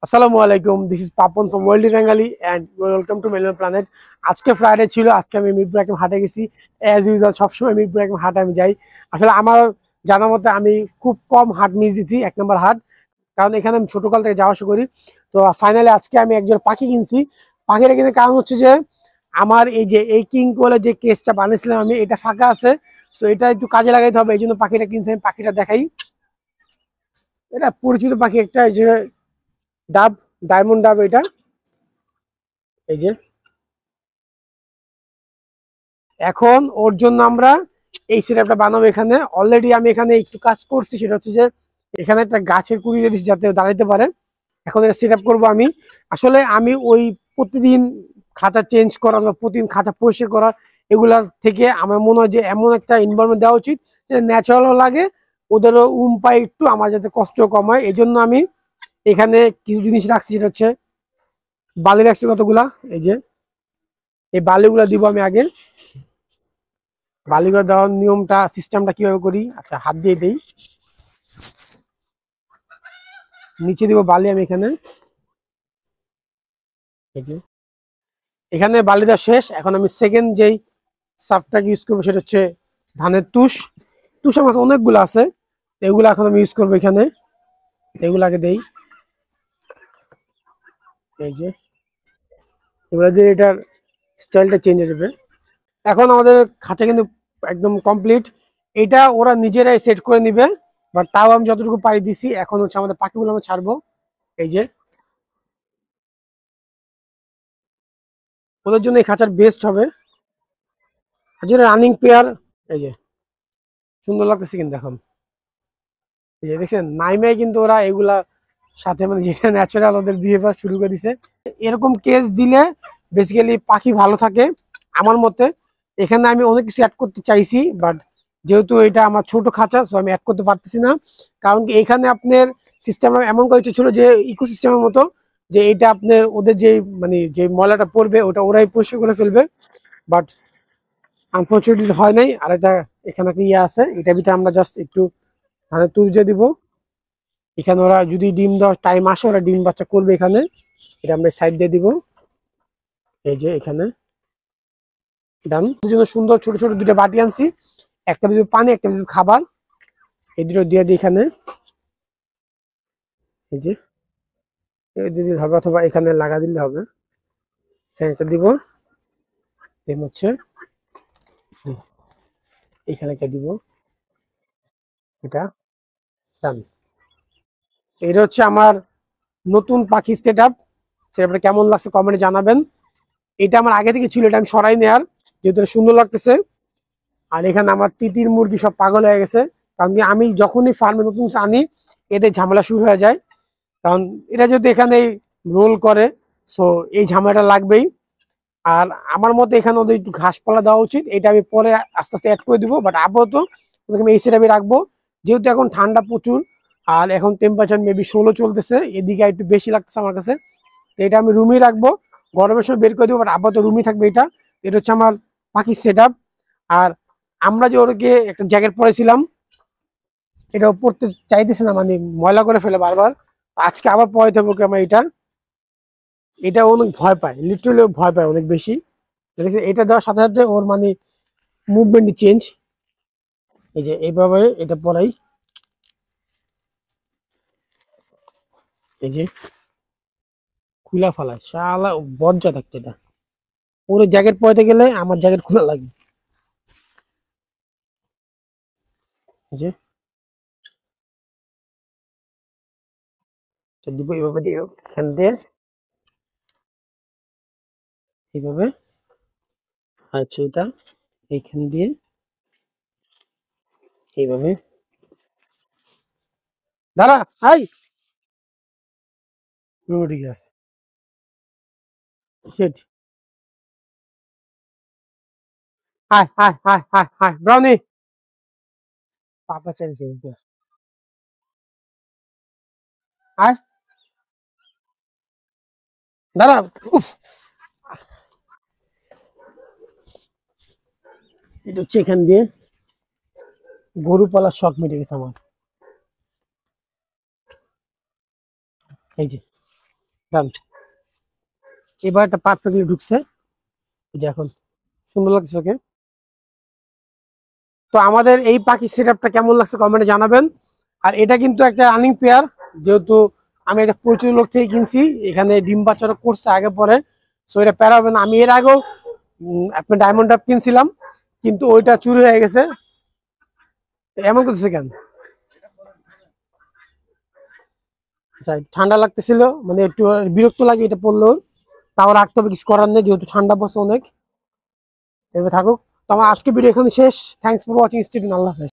আসসালামু আলাইকুম, this is Papon from world Bengali and welcome to Melon Planet. আজকে Friday ছিল, আজকে আমি মিরপুর একদম হাটে গেছি। অ্যাজ ইউজুয়াল সবসময় মিরপুর একদম হাটে আমি যাই। আসলে আমার জানা মতে আমি খুব কম হাট মিস দিছি, 1 নম্বর হাট, কারণ এখানে আমি ছোটকাল থেকে যাওয়া আসা করি। তো ফাইনালি আজকে আমি একজন পাখি কিনছি। পাখিটা কিনে কারণ হচ্ছে যে আমার এই যে এই কিং কোয়েলের যে কেসটা বানিয়েছিলাম আমি, এটা ফাঁকা আছে, তো এটা একটু কাজে লাগাইতে হবে, এই জন্য পাখিটা কিনছি। আমি পাখিটা দেখাই, এটা পরিচিত পাখি একটা, এই যে ডাব, ডায়মন্ড ডাব এটা। এই যে এখন ওর জন্য আমরা এই সিরাপটা বানাবো। এখানে অলরেডি আমি এখানে একটু কাজ করছি, সেটা হচ্ছে যে এখানে একটা গাছের কুড়ি দিয়েছি যাতে ও দাঁড়াইতে পারে। এখন এটা সিরাপ করবো আমি। আসলে আমি ওই প্রতিদিন খাঁচা চেঞ্জ করা বা প্রতিদিন খাঁচা পরিষ্কার করা, এগুলার থেকে আমার মনে হয় যে এমন একটা এনভায়রনমেন্ট দেওয়া উচিত যেটা ন্যাচারালও লাগে, ওদেরও পায় একটু, আমার যাতে কষ্ট কম হয়। এই জন্য আমি এখানে কিছু জিনিস রাখছি, সেটা হচ্ছে বালি রাখছি কতগুলা। এই যে এই বালিগুলা দিব আমি আগে। বালিগুলা দেওয়ার নিয়মটা, সিস্টেমটা কিভাবে করি, আচ্ছা হাত দিয়ে দেই, নিচে দিব বালি আমি এখানে। এই যে এখানে বালি দেওয়া শেষ। এখন আমি সেকেন্ড যেই সাফটাকে ইউজ করবো সেটা হচ্ছে ধানের তুষ। তুষ আমার কাছে অনেকগুলো আছে, এগুলো এখন আমি ইউজ করবো এখানে। এগুলো আগে দেই। এই যে এগুলো যে এটার স্টাইলটা চেঞ্জ হয়ে যাবে। এখন আমাদের খাঁচা কিন্তু একদম কমপ্লিট। এটা ওরা নিজেরাই সেট করে নিবে, বাট তাও আমি যতটুকু পারি দিছি। এখন হচ্ছে আমাদের পাখিগুলো আমরা ছাড়বো। এই যে ওদের জন্য এই খাঁচার বেস্ট হবে, যেটা রানিং পেয়ার। এই যে সুন্দর লাগতেছে কিন্তু এখন। এই যে দেখছেন নাইমাই কিন্তু ওরা এগুলা সাথে মানে যেটা ন্যাচারাল ওদের বিহেভিয়ার শুরু করে দিছে। এরকম কেস দিলে বেসিক্যালি পাখি ভালো থাকে আমার মতে। এখানে আমি অনেক কিছু অ্যাড করতে চাইছি, বাট যেহেতু এটা আমার ছোট খাঁচা, সো আমি অ্যাড করতে পারতেছি না। কারণ কি এখানে আপনার সিস্টেম এমন করে ছিল যে ইকোসিস্টেমের মতো, যে এটা আপনার ওদের যে মানে যে ময়লাটা পড়বে ওটা ওরাই পরিষ্কার করে ফেলবে। বাট আনফর্চুনেটলি হয় নাই। আর এটা এখানে একটা ইয়ে আছে, এটার ভিতরে আমরা জাস্ট একটু ধানের তুষ দিয়ে দিব। এখানে ওরা যদি ডিম দেওয়ার টাইম আসে, ওরা ডিম বাচ্চা করবে এখানে। এটা আমরা সাইড দিয়ে দিব। এই যে এখানে ডান। জন্য সুন্দর ছোট ছোট দুটো বাটি আনছি, একটা ভিতরে পানি, একটা ভিতরে খাবার। এই দুটো দিয়ে দিই এখানে। এই যে এই দিয়ে দিলে হবে, অথবা এখানে লাগা দিলে হবে। এখানে একটা দিব, দেন হচ্ছে জি, এখানে একটা দিব। এটা ডান। এটা হচ্ছে আমার নতুন পাখির সেট আপ। সেটা কেমন লাগছে কমেন্টে জানাবেন। এটা আমার আগে থেকে ছিল, এটা আমি সরাই নেয়ার, যেহেতু এটা সুন্দর লাগতেছে। আর এখানে আমার তিতির মুরগি সব পাগল হয়ে গেছে, কারণ কি আমি যখনই ফার্মে নতুন আনি এদের ঝামেলা শুরু হয়ে যায়। কারণ এরা যদি এখানে রোল করে, সো এই ঝামেলাটা লাগবেই। আর আমার মতে এখানে ওদের একটু ঘাসপালা দেওয়া উচিত, এটা আমি পরে আস্তে আস্তে অ্যাড করে দিব। বাট আপাতত ওদেরকে আমি এই সেটআপে রাখবো, যেহেতু এখন ঠান্ডা প্রচুর। আর এখন টেম্পারেচার মেবি 16 চলতেছে, এদিকে একটু বেশি লাগতেছে আমার কাছে। তো এটা আমি রুমেই রাখবো, গরমের সময় বের করে দেবো, বাট আপাতত রুমই থাকবে এটা। এটা হচ্ছে আমার পাখির সেট আপ। আর আমরা যে ওরকে একটা জ্যাকেট পরেছিলাম, এটা পরতে চাইতেছে না, মানে ময়লা করে ফেলে বারবার। আজকে আবার পরাইতে হবে ওকে আমার এটা। এটা অনেক ভয় পায়, লিটারালি ভয় পায় অনেক বেশি। ঠিক আছে, এটা দেওয়ার সাথে সাথে ওর মানে মুভমেন্ট চেঞ্জ। এই যে এইভাবে এটা পরাই। এই যে খুলা ফালায় শালা, বজ্জা থাকছে এটা। ওর জ্যাকেট পরাইতে গেলে আমার জ্যাকেট খোলা লাগে। এই যে এটা দিব, এইভাবে দিও এখান দিয়ে, এইভাবে। আচ্ছা এটা এইখান দিয়ে এইভাবে। দাঁড়া, হাই, ঠিক আছে। Shit, hi hi hi hi hi Brownie, পাপা চাইছে হাই, দাঁড়া। উফ, এটা হচ্ছে এখান দিয়ে গরু পালার শখ মিটে গেছে আমার। এই যে ডান। এবার এটা পারফেক্টলি ঢুকছে, এটা এখন সুন্দর লাগছে ওকে। তো আমাদের এই পাখি সেটআপটা কেমন লাগছে কমেন্টে জানাবেন। আর এটা কিন্তু একটা রানিং পেয়ার, যেহেতু আমি এটা প্রচুর লোক থেকে কিনছি, এখানে ডিম বাচ্চারা করছে আগে পরে, সো এটা প্যারা হবে না। আমি এর আগেও আপনার ডায়মন্ড ডাব কিনছিলাম, কিন্তু ওইটা চুরি হয়ে গেছে। এমন করতেছে কেন? আচ্ছা, ঠান্ডা লাগতেছিল, মানে একটু বিরক্ত লাগে এটা পড়লো, তাও রাখতে হবে, কিছু করার নেই, যেহেতু ঠান্ডা পড়ছে অনেক। এবার থাকুক। তো আমার আজকে ভিডিও এখানে শেষ। থ্যাংকস ফর ওয়াচিং স্টুডেন্ট, আল্লাহ হাফেজ।